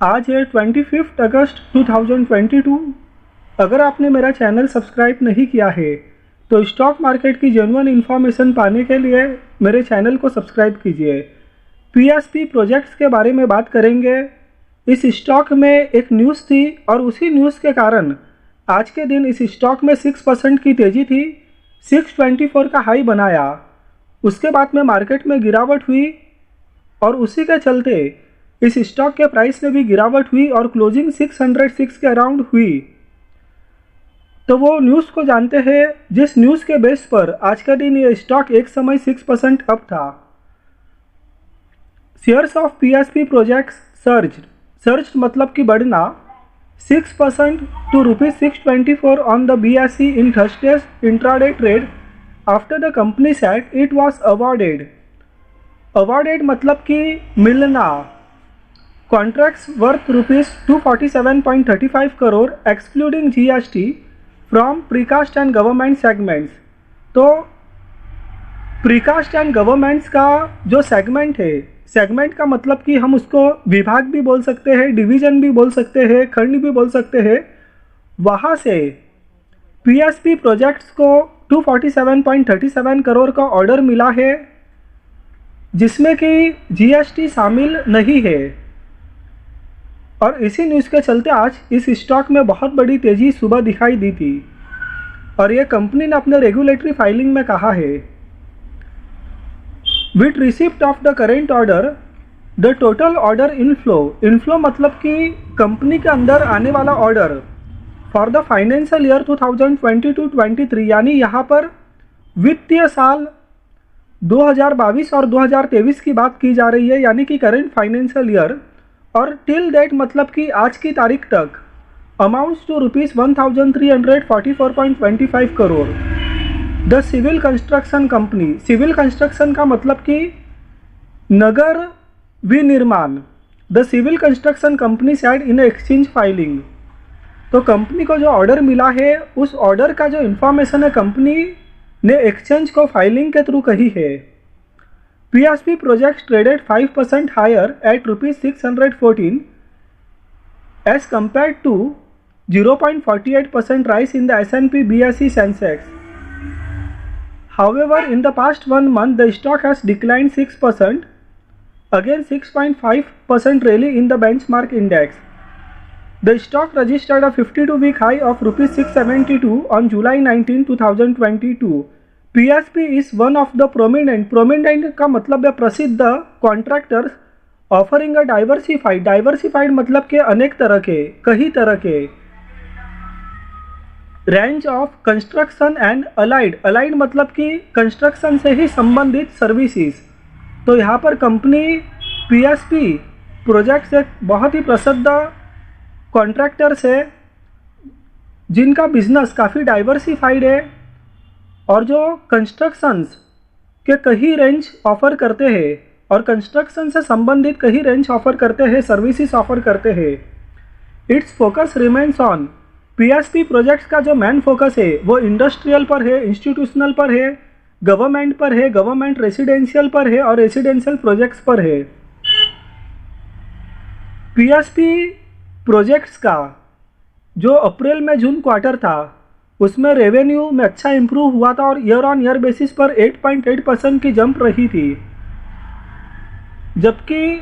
आज है 25 अगस्त 2022। अगर आपने मेरा चैनल सब्सक्राइब नहीं किया है तो स्टॉक मार्केट की जेन्युइन इन्फॉर्मेशन पाने के लिए मेरे चैनल को सब्सक्राइब कीजिए। पीएसपी प्रोजेक्ट्स के बारे में बात करेंगे। इस स्टॉक में एक न्यूज़ थी और उसी न्यूज़ के कारण आज के दिन इस स्टॉक में 6% की तेज़ी थी, 624 का हाई बनाया। उसके बाद में मार्केट में गिरावट हुई और उसी के चलते इस स्टॉक के प्राइस में भी गिरावट हुई और क्लोजिंग 606 के अराउंड हुई। तो वो न्यूज़ को जानते हैं जिस न्यूज़ के बेस पर आज का दिन ये स्टॉक एक समय 6% अप था। Shares of PSP projects surge मतलब कि बढ़ना 6% to ₹624 on the BSE in Thursday's intraday trade after the company said it was awarded मतलब कि मिलना। Contracts worth ₹247.35 crore excluding GST from precast and government segments. तो प्रीकास्ट एंड गवर्नमेंट्स का जो segment है, सेगमेंट का मतलब कि हम उसको विभाग भी बोल सकते हैं, डिवीज़न भी बोल सकते हैं, खंड भी बोल सकते हैं। वहाँ से पीएसपी प्रोजेक्ट्स को 247.37 करोड़ का ऑर्डर मिला है जिसमें कि GST शामिल नहीं है। और इसी न्यूज़ के चलते आज इस स्टॉक में बहुत बड़ी तेज़ी सुबह दिखाई दी थी। और ये कंपनी ने अपने रेगुलेटरी फाइलिंग में कहा है, with receipt of the current order the total order inflow मतलब कि कंपनी के अंदर आने वाला order for the financial year 2022-23 यानी यहाँ पर वित्तीय साल 2022 और 2023 की बात की जा रही है, यानी कि करेंट फाइनेंशियल ईयर। और टिल डेट मतलब कि आज की तारीख तक amounts to ₹1,344.25 crore. The civil construction company, civil construction का मतलब कि नगर विनिर्माण। The civil construction company said in exchange filing. तो कंपनी को जो ऑर्डर मिला है उस ऑर्डर का जो इन्फॉर्मेशन है कंपनी ने एक्सचेंज को फाइलिंग के थ्रू कही है। PSP projects traded 5% higher at ₹614 as compared to 0.48% rise in the S&P BSE Sensex. However, in the past 1 month, the stock has declined 6%, again 6.5% rally in the benchmark index. The stock registered a 52-week high of ₹672 on July 19, 2022. PSP is one of the prominent का मतलब है प्रसिद्ध contractors offering a diversified मतलब के अनेक तरह के, कई तरह के range of construction and allied मतलब कि कंस्ट्रक्शन से ही संबंधित सर्विसेज। तो यहाँ पर कंपनी PSP प्रोजेक्ट्स एक बहुत ही प्रसिद्ध कॉन्ट्रैक्टर्स है जिनका बिजनेस काफ़ी डाइवर्सिफाइड है और जो कंस्ट्रक्शंस के कई रेंज ऑफ़र करते हैं और कंस्ट्रक्शन से संबंधित कई रेंज ऑफ़र करते हैं, सर्विसेज ऑफ़र करते हैं। It's focus remains on, PSP projects का जो मेन फोकस है वो इंडस्ट्रियल पर है, इंस्टीट्यूशनल पर है, गवर्नमेंट पर है, गवर्नमेंट रेसिडेंशियल पर है और रेसिडेंशियल प्रोजेक्ट्स पर है। PSP प्रोजेक्ट्स का जो अप्रैल में जून क्वार्टर था उसमें रेवेन्यू में अच्छा इंप्रूव हुआ था और ईयर ऑन ईयर बेसिस पर 8.8% की जंप रही थी, जबकि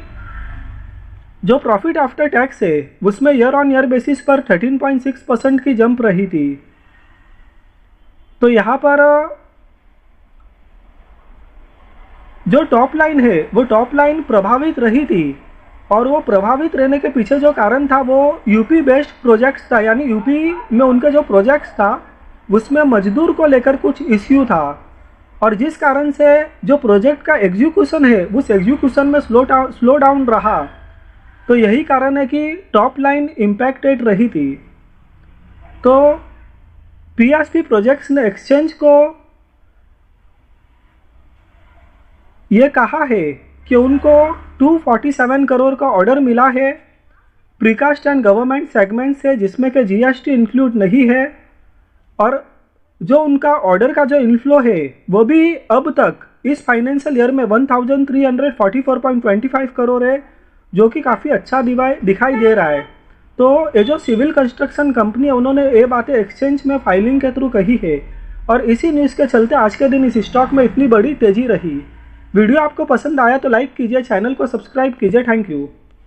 जो प्रॉफिट आफ्टर टैक्स है उसमें ईयर ऑन ईयर बेसिस पर 13.6% की जंप रही थी। तो यहाँ पर जो टॉप लाइन है वो टॉप लाइन प्रभावित रही थी और वो प्रभावित रहने के पीछे जो कारण था वो यूपी बेस्ड प्रोजेक्ट्स था, यानी यूपी में उनके जो प्रोजेक्ट्स था उसमें मजदूर को लेकर कुछ इश्यू था और जिस कारण से जो प्रोजेक्ट का एग्जीक्यूशन है उस एग्जीक्यूशन में स्लो डाउन रहा। तो यही कारण है कि टॉप लाइन इम्पैक्टेड रही थी। तो PSP प्रोजेक्ट्स ने एक्सचेंज को ये कहा है कि उनको 247 करोड़ का ऑर्डर मिला है प्रीकास्ट एंड गवर्नमेंट सेगमेंट से जिसमें कि GST इंक्लूड नहीं है और जो उनका ऑर्डर का जो इनफ्लो है वो भी अब तक इस फाइनेंशियल ईयर में 1,344.25 करोड़ है जो कि काफ़ी अच्छा दिखाई दे रहा है। तो ये जो सिविल कंस्ट्रक्शन कंपनी है उन्होंने ये बातें एक्सचेंज में फाइलिंग के थ्रू कही है और इसी न्यूज़ के चलते आज के दिन इस स्टॉक में इतनी बड़ी तेज़ी रही। वीडियो आपको पसंद आया तो लाइक कीजिए, चैनल को सब्सक्राइब कीजिए। Thank you.